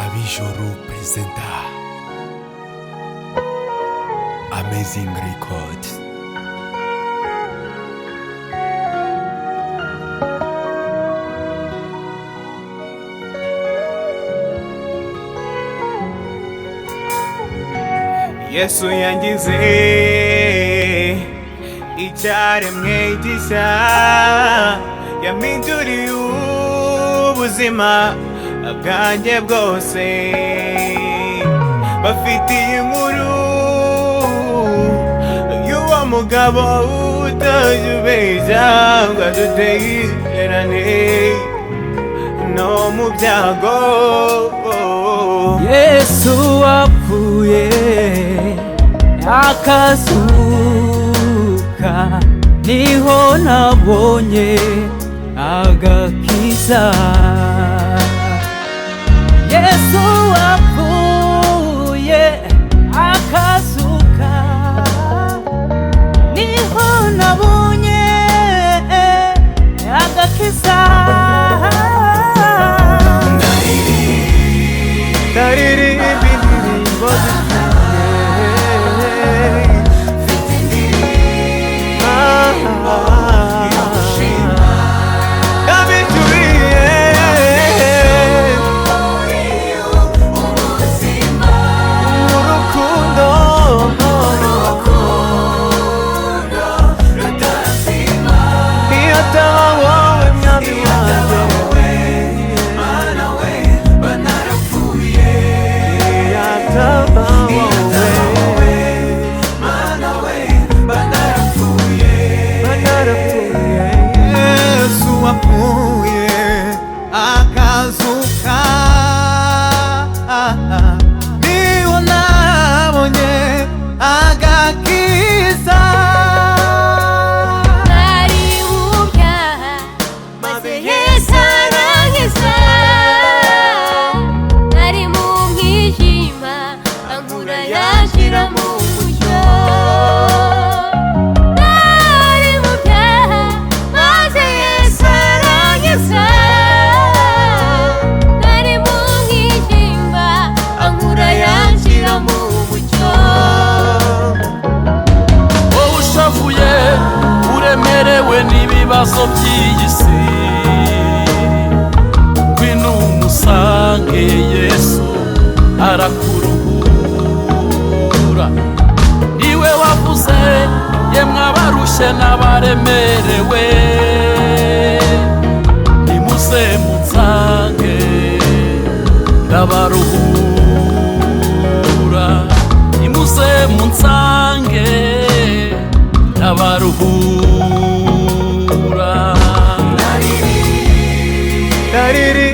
ABIJURU presenta Amazing Records. Yesu yangize icyaremwe gishya, yampinduriye ubuzima bwanjye bwose. Bafitiye inkuru y'uwo mugabo utajya ngo adutererane no mu byago. Yesu wapfuye akazuka, niho nabonye agakiza. Yesu wapfuye akazuka, niho nabonye agakiza. Ndaririmba indirimbo ibibazo by'iyisi, ngwino umusange Yesu arakuruhura. Niwe wavuze yemwe abarushye n'abaremerewe, nimuze munsange ndabaruhura. Nimuze munsange ndabaruhura. Dariri